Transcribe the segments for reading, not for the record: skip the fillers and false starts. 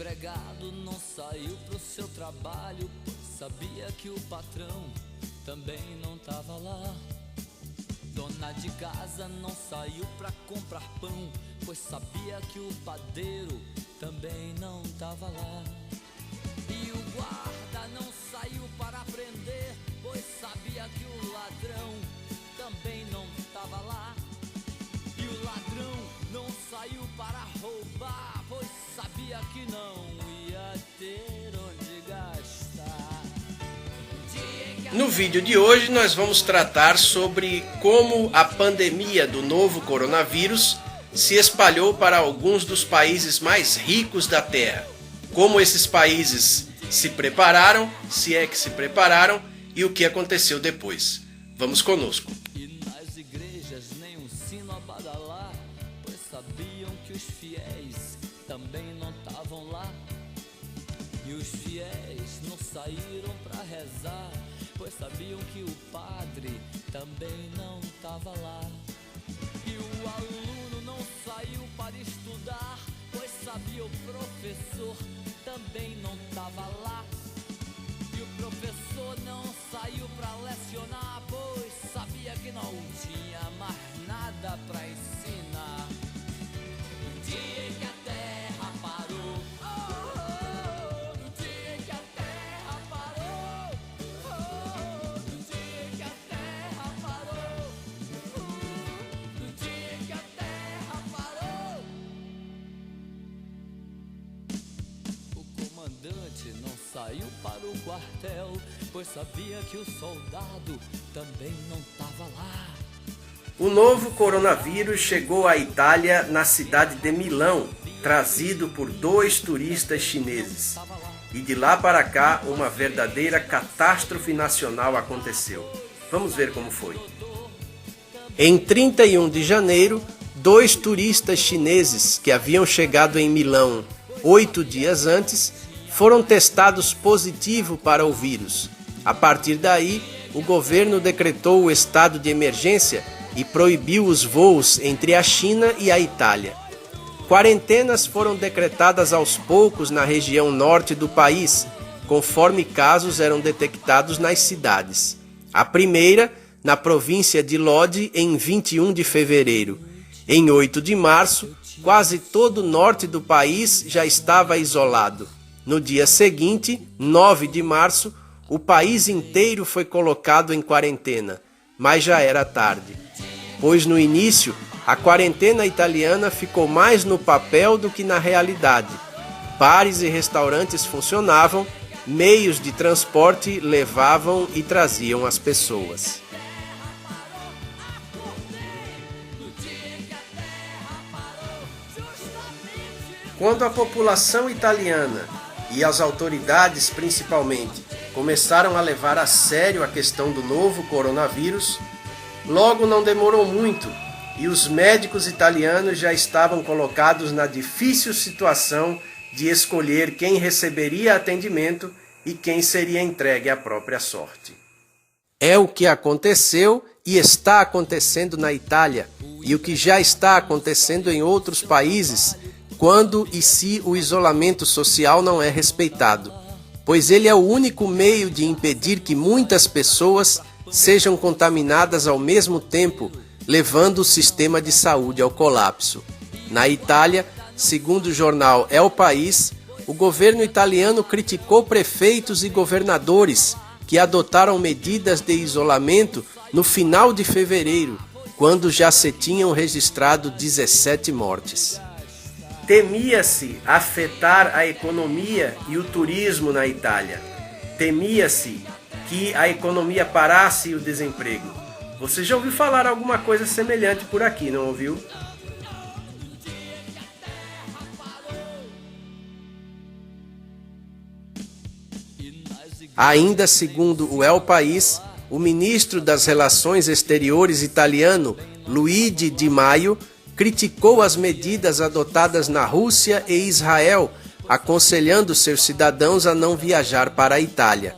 empregado não saiu pro seu trabalho, sabia que o patrão também não tava lá. Dona de casa não saiu pra comprar pão, pois sabia que o padeiro também não tava lá. E o guarda não saiu para prender, pois sabia que o ladrão também não tava lá. E o ladrão não saiu para roubar, pois sabia que não ia ter onde gastar. No vídeo de hoje nós vamos tratar sobre como a pandemia do novo coronavírus se espalhou para alguns dos países mais ricos da Terra. Como esses países se prepararam, se é que se prepararam, e o que aconteceu depois. Vamos conosco. E nas igrejas nem um sino a badalar, pois sabiam que os fiéis também não estavam lá. E os fiéis não saíram para rezar, pois sabiam que o padre também não estava lá. E o aluno não saiu para estudar, pois sabia o professor também não estava lá. E o professor não saiu para lecionar, pois sabia que não tinha mais nada para ensinar. No dia em que a terra parou, no dia em que a terra parou, no dia em que a terra parou, no dia em que a terra parou. O comandante não saiu para o quartel, pois sabia que o soldado também não estava lá. O novo coronavírus chegou à Itália na cidade de Milão, trazido por 2 turistas chineses. E de lá para cá, uma verdadeira catástrofe nacional aconteceu. Vamos ver como foi. Em 31 de janeiro, 2 turistas chineses que haviam chegado em Milão 8 dias antes foram testados positivo para o vírus. A partir daí, o governo decretou o estado de emergência e proibiu os voos entre a China e a Itália. Quarentenas foram decretadas aos poucos na região norte do país, conforme casos eram detectados nas cidades. A primeira, na província de Lodi, em 21 de fevereiro. Em 8 de março, quase todo o norte do país já estava isolado. No dia seguinte, 9 de março, o país inteiro foi colocado em quarentena, mas já era tarde. Pois no início, a quarentena italiana ficou mais no papel do que na realidade. Bares e restaurantes funcionavam, meios de transporte levavam e traziam as pessoas. Quando a população italiana e as autoridades principalmente começaram a levar a sério a questão do novo coronavírus, logo não demorou muito e os médicos italianos já estavam colocados na difícil situação de escolher quem receberia atendimento e quem seria entregue à própria sorte. É o que aconteceu e está acontecendo na Itália, e o que já está acontecendo em outros países, quando e se o isolamento social não é respeitado, pois ele é o único meio de impedir que muitas pessoas sejam contaminadas ao mesmo tempo, levando o sistema de saúde ao colapso. Na Itália, segundo o jornal El País, o governo italiano criticou prefeitos e governadores que adotaram medidas de isolamento no final de fevereiro, quando já se tinham registrado 17 mortes. Temia-se afetar a economia e o turismo na Itália. Temia-se que a economia parasse e o desemprego. Você já ouviu falar alguma coisa semelhante por aqui, não ouviu? Ainda segundo o El País, o ministro das Relações Exteriores italiano, Luigi Di Maio, criticou as medidas adotadas na Rússia e Israel, aconselhando seus cidadãos a não viajar para a Itália.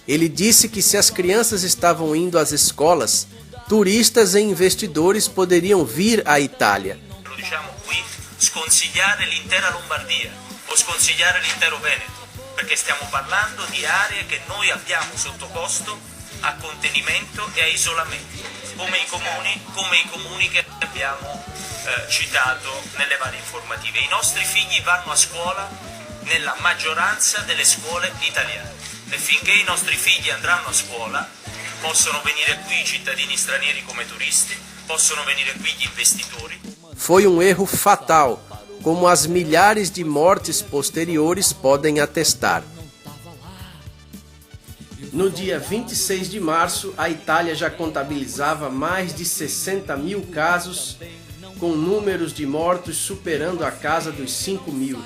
Ele disse que se as crianças estavam indo às escolas, turistas e investidores poderiam vir à Itália. Diciamo qui, sconsigliare l'intera Lombardia, o sconsigliare l'intero Veneto, perché stiamo parlando di aree che noi abbiamo sottoposto a contenimento e a isolamento, come i comuni che abbiamo citato nelle varie informative. I nostri figli vanno a scuola nella maggioranza delle scuole italiane e finché i nostri figli andranno a scuola possono venire qui i cittadini stranieri come turisti, possono venire qui gli investitori. Foi erro fatal, como as milhares de mortes posteriores podem atestar. No dia 26 de março, a Itália já contabilizava mais de 60 mil casos, com números de mortos superando a casa dos 5 mil.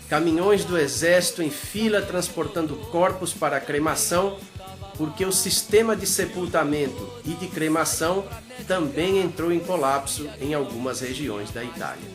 Caminhões do exército em fila transportando corpos para a cremação, porque o sistema de sepultamento e de cremação também entrou em colapso em algumas regiões da Itália.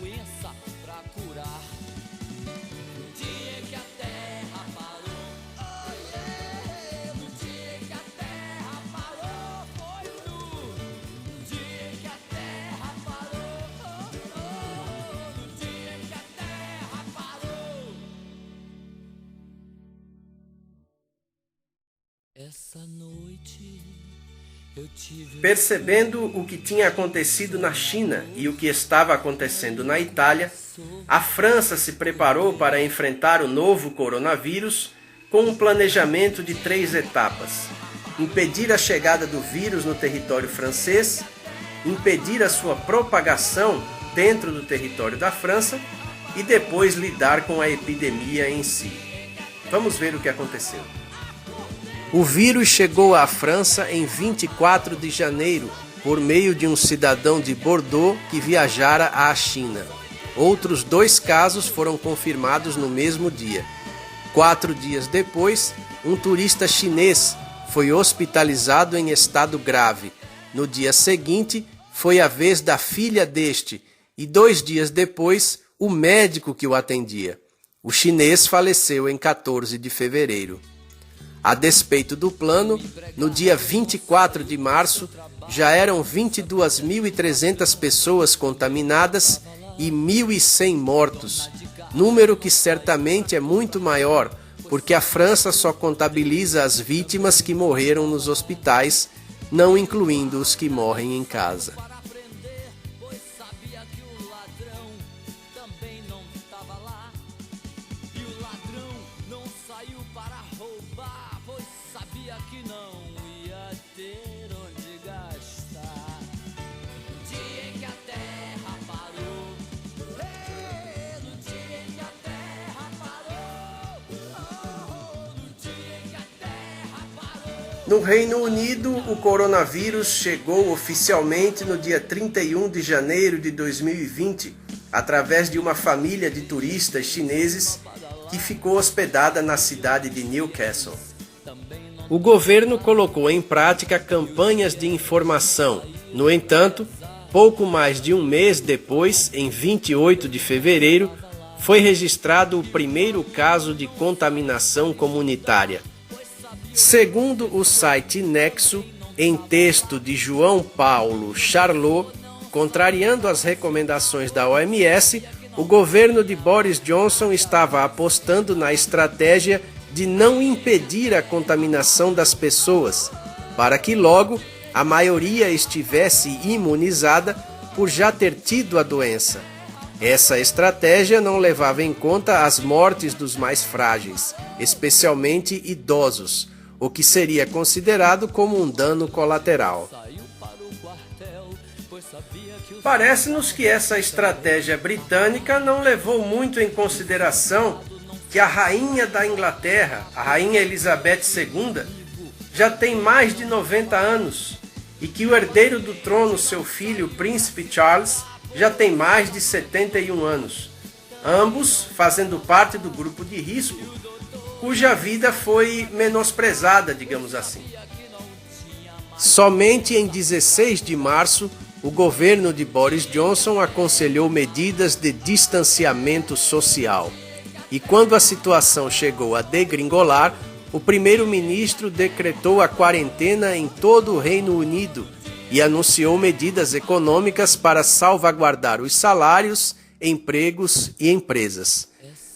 Percebendo o que tinha acontecido na China e o que estava acontecendo na Itália, a França se preparou para enfrentar o novo coronavírus com um planejamento de 3 etapas: impedir a chegada do vírus no território francês, impedir a sua propagação dentro do território da França e depois lidar com a epidemia em si. Vamos ver o que aconteceu. O vírus chegou à França em 24 de janeiro, por meio de um cidadão de Bordeaux que viajara à China. Outros 2 casos foram confirmados no mesmo dia. 4 dias depois, um turista chinês foi hospitalizado em estado grave. No dia seguinte, foi a vez da filha deste, e 2 dias depois, o médico que o atendia. O chinês faleceu em 14 de fevereiro. A despeito do plano, no dia 24 de março, já eram 22.300 pessoas contaminadas e 1.100 mortos, número que certamente é muito maior, porque a França só contabiliza as vítimas que morreram nos hospitais, não incluindo os que morrem em casa. No Reino Unido, o coronavírus chegou oficialmente no dia 31 de janeiro de 2020, através de uma família de turistas chineses que ficou hospedada na cidade de Newcastle. O governo colocou em prática campanhas de informação. No entanto, pouco mais de um mês depois, em 28 de fevereiro, foi registrado o primeiro caso de contaminação comunitária. Segundo o site Nexo, em texto de João Paulo Charlot, contrariando as recomendações da OMS, o governo de Boris Johnson estava apostando na estratégia de não impedir a contaminação das pessoas, para que logo a maioria estivesse imunizada por já ter tido a doença. Essa estratégia não levava em conta as mortes dos mais frágeis, especialmente idosos, o que seria considerado como um dano colateral. Parece-nos que essa estratégia britânica não levou muito em consideração que a rainha da Inglaterra, a rainha Elizabeth II, já tem mais de 90 anos e que o herdeiro do trono, seu filho, o príncipe Charles, já tem mais de 71 anos, ambos fazendo parte do grupo de risco, cuja vida foi menosprezada, digamos assim. Somente em 16 de março, o governo de Boris Johnson aconselhou medidas de distanciamento social. E quando a situação chegou a degringolar, o primeiro-ministro decretou a quarentena em todo o Reino Unido e anunciou medidas econômicas para salvaguardar os salários, empregos e empresas.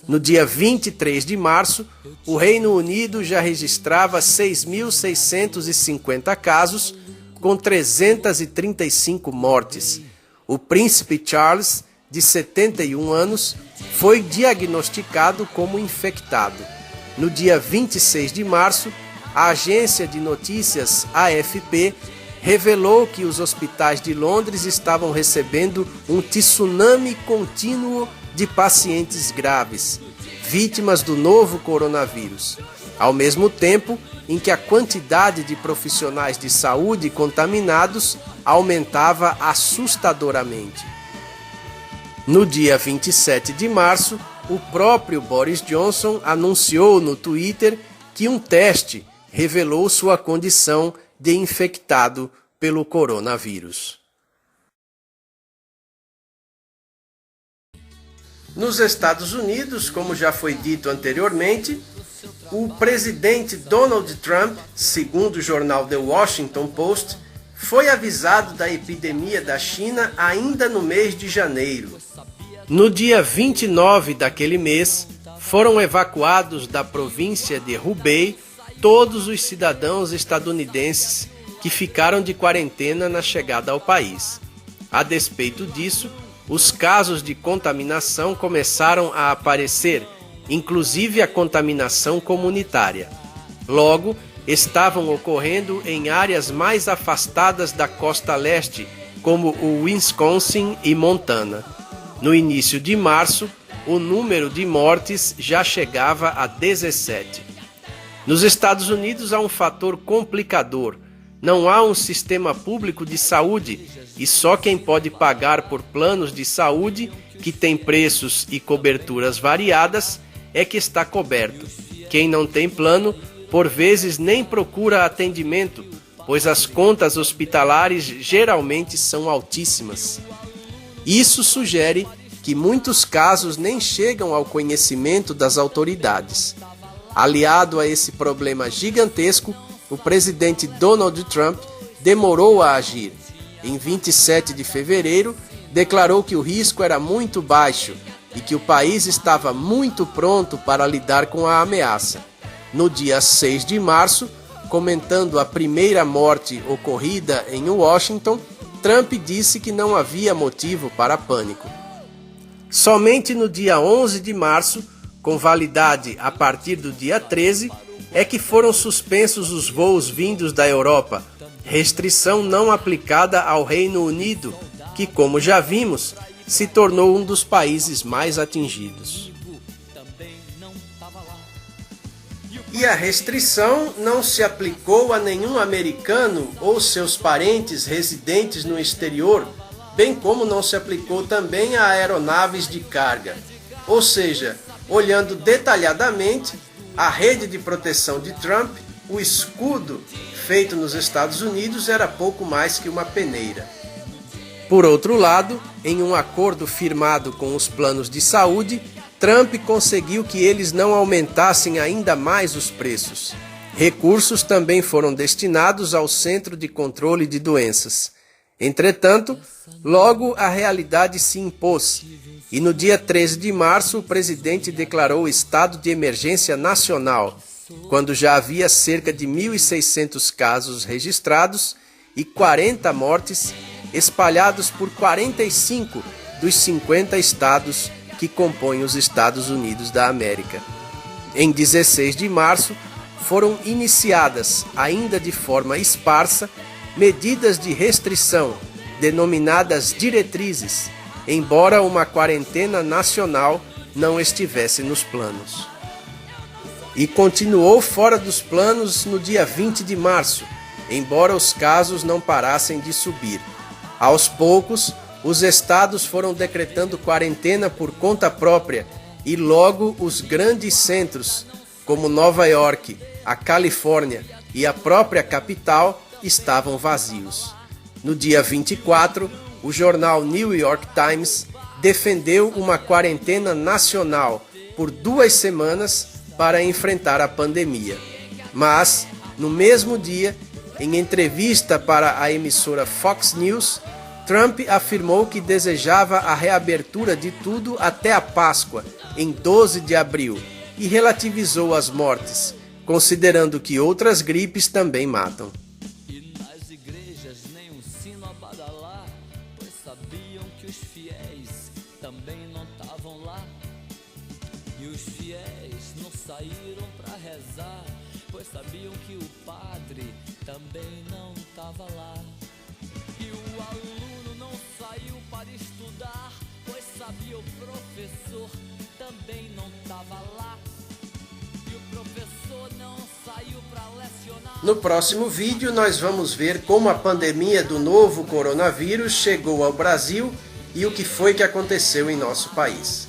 No dia 23 de março, o Reino Unido já registrava 6.650 casos, com 335 mortes. O príncipe Charles, de 71 anos, foi diagnosticado como infectado. No dia 26 de março, a agência de notícias AFP revelou que os hospitais de Londres estavam recebendo um tsunami contínuo de pacientes graves, vítimas do novo coronavírus, ao mesmo tempo em que a quantidade de profissionais de saúde contaminados aumentava assustadoramente. No dia 27 de março, o próprio Boris Johnson anunciou no Twitter que um teste revelou sua condição de infectado pelo coronavírus. Nos Estados Unidos, como já foi dito anteriormente, o presidente Donald Trump, segundo o jornal The Washington Post, foi avisado da epidemia da China ainda no mês de janeiro. No dia 29 daquele mês, foram evacuados da província de Hubei todos os cidadãos estadunidenses que ficaram de quarentena na chegada ao país. A despeito disso, os casos de contaminação começaram a aparecer, inclusive a contaminação comunitária. Logo, estavam ocorrendo em áreas mais afastadas da costa leste, como o Wisconsin e Montana. No início de março, o número de mortes já chegava a 17. Nos Estados Unidos há um fator complicador. Não há um sistema público de saúde e só quem pode pagar por planos de saúde, que têm preços e coberturas variadas, é que está coberto. Quem não tem plano, por vezes nem procura atendimento, pois as contas hospitalares geralmente são altíssimas. Isso sugere que muitos casos nem chegam ao conhecimento das autoridades. Aliado a esse problema gigantesco, o presidente Donald Trump demorou a agir. Em 27 de fevereiro, declarou que o risco era muito baixo e que o país estava muito pronto para lidar com a ameaça. No dia 6 de março, comentando a primeira morte ocorrida em Washington, Trump disse que não havia motivo para pânico. Somente no dia 11 de março, com validade a partir do dia 13, é que foram suspensos os voos vindos da Europa, restrição não aplicada ao Reino Unido, que, como já vimos, se tornou um dos países mais atingidos. E a restrição não se aplicou a nenhum americano ou seus parentes residentes no exterior, bem como não se aplicou também a aeronaves de carga. Ou seja, olhando detalhadamente, a rede de proteção de Trump, o escudo feito nos Estados Unidos, era pouco mais que uma peneira. Por outro lado, em um acordo firmado com os planos de saúde, Trump conseguiu que eles não aumentassem ainda mais os preços. Recursos também foram destinados ao Centro de Controle de Doenças. Entretanto, logo a realidade se impôs, e no dia 13 de março o presidente declarou estado de emergência nacional, quando já havia cerca de 1.600 casos registrados e 40 mortes espalhados por 45 dos 50 estados que compõem os Estados Unidos da América. Em 16 de março, foram iniciadas, ainda de forma esparsa, medidas de restrição, denominadas diretrizes, embora uma quarentena nacional não estivesse nos planos. E continuou fora dos planos no dia 20 de março, embora os casos não parassem de subir. Aos poucos, os estados foram decretando quarentena por conta própria e logo os grandes centros, como Nova York, a Califórnia e a própria capital, estavam vazios. No dia 24, o jornal New York Times defendeu uma quarentena nacional por 2 semanas para enfrentar a pandemia. Mas, no mesmo dia, em entrevista para a emissora Fox News, Trump afirmou que desejava a reabertura de tudo até a Páscoa, em 12 de abril, e relativizou as mortes, considerando que outras gripes também matam. E nas igrejas nem um sino a badalar, pois sabiam que os fiéis também não estavam lá. E os fiéis não saíram para rezar, pois sabiam que o padre também não estava lá. E o aluno não saiu para estudar, pois sabia o professor também não estava lá. E o professor não saiu para lecionar. No próximo vídeo nós vamos ver como a pandemia do novo coronavírus chegou ao Brasil e o que foi que aconteceu em nosso país.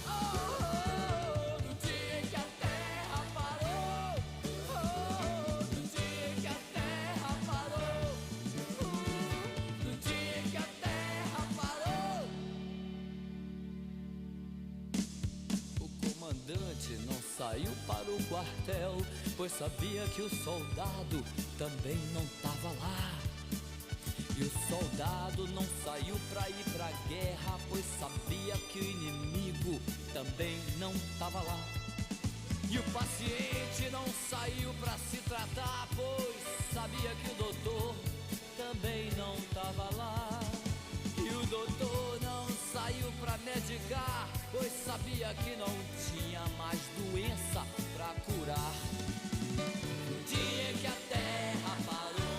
O comandante não saiu para o quartel, pois sabia que o soldado também não estava lá. E o soldado não saiu para ir pra guerra, pois sabia que o inimigo também não estava lá. E o paciente não saiu para se tratar, pois sabia que o doutor também não estava lá. E o doutor não saiu para medicar, pois sabia que não tinha mais doença para curar. No dia que a terra parou,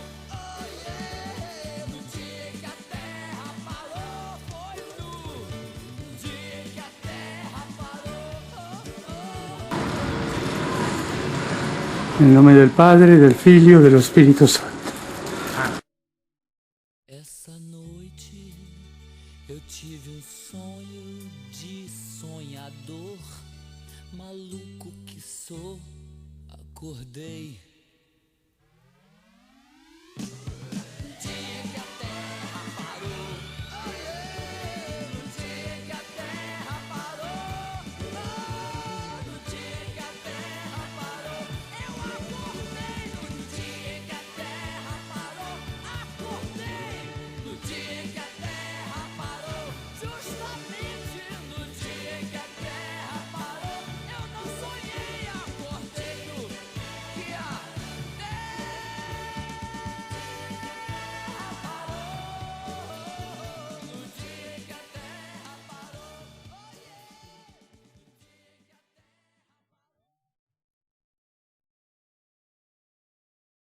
no dia que a terra parou, foi no dia que a terra parou. Nel nome del Padre, del Figlio e dello Spirito Santo. Essa noite eu tive um sonho de sonhador, maluco que sou, acordei